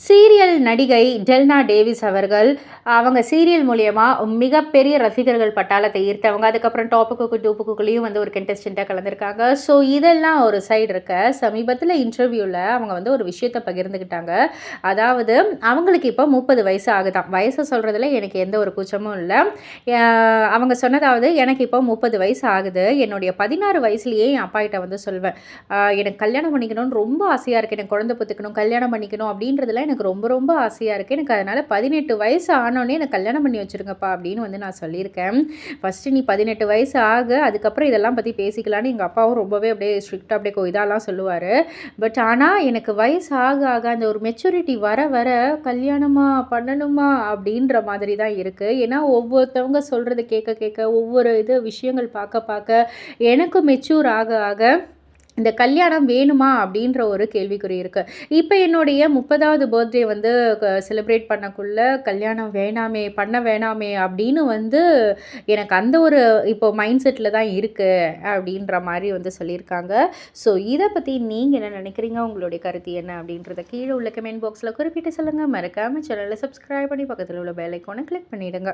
Serial நடிகை Delna Davis அவர்கள், அவங்க சீரியல் மூலியமா மிகப்பெரிய ரசிகர்கள் பட்டாளத்தை ஈர்த்தவங்க. அதுக்கப்புறம் டாப்பு குக்கு, டூப்பு குக்குலயும் வந்து ஒரு கண்டஸ்டன்ட்டா கலந்துருக்காங்க. ஸோ இதெல்லாம் ஒரு சைடு இருக்க, சமீபத்தில இன்டர்வியூல அவங்க வந்து ஒரு விஷயத்த பகிர்ந்துக்கிட்டாங்க. அதாவது அவங்களுக்கு இப்போ 30 வயசு ஆகுதாம். வயச சொல்றதுல எனக்கு எந்த ஒரு கூச்சமும் இல்ல. ய அவங்க சொன்னதாவது, "எனக்கு இப்போ 30 வயசு ஆகுது. என்னுடைய 16 வயசுலயே என் அப்பாகிட்ட வந்து சொல்வேன். எனக்கு கல்யாணம் பண்ணிக்கணும்னு ரொம்ப ஆசையா இருக்கு. எனக்கு குழந்தை பெத்துக்கணும், கல்யாணம் பண்ணிக்கணும் அப்படின்றதுலாம் எனக்கு ரொம்ப ரொம்ப ஆசையா இருக்கு. எனக்கு அதனால 18 வயசு ஆனோனே எனக்கு கல்யாணம் பண்ணி வச்சுருங்கப்பா அப்படின்னு வந்து நான் சொல்லியிருக்கேன். ஃபர்ஸ்ட்டு நீ 18 வயசு ஆகு. அதுக்கப்புறம் இதெல்லாம் பத்தி பேசிக்கலான்னு எங்க அப்பாவும் ரொம்பவே அப்படியே ஸ்ட்ரிக்ட்டா அப்படியே இதாலாம் சொல்லுவாரு. பட் ஆனா எனக்கு வயசு ஆக ஆக அந்த ஒரு மெச்சூரிட்டி வர வர கல்யாணமா பண்ணணுமா அப்படின்ற மாதிரி தான் இருக்கு. ஏன்னா ஒவ்வொருத்தவங்க சொல்றத கேட்க கேட்க ஒவ்வொரு விஷயங்கள் பார்க்க பார்க்க எனக்கும் மெச்சூர் ஆக ஆக இந்த கல்யாணம் வேணுமா? அப்படின்ற ஒரு கேள்விக்குறி இருக்கு. இப்ப என்னுடைய 30வது பர்த்டே வந்து செலிப்ரேட் பண்ணக்குள்ள கல்யாணம் வேணாமே, பண்ண வேணாமே அப்படின்னு வந்து எனக்கு அந்த ஒரு இப்போ மைண்ட் செட்ல தான் இருக்கு அப்படின்ற மாரி வந்து சொல்லியிருக்காங்க. ஸோ இத பத்தி நீங்க என்ன நினைக்கிறீங்க? உங்களுடைய கருத்து என்ன? அப்படின்றத கீழ உள்ள கமெண்ட் பாக்ஸ்ல குறிப்பிட்டு சொல்லுங்க. மறக்காம சேனல சப்ஸ்கிரைப் பண்ணி பக்கத்துல உள்ள பெல் ஐகான கிளிக் பண்ணிடுங்க.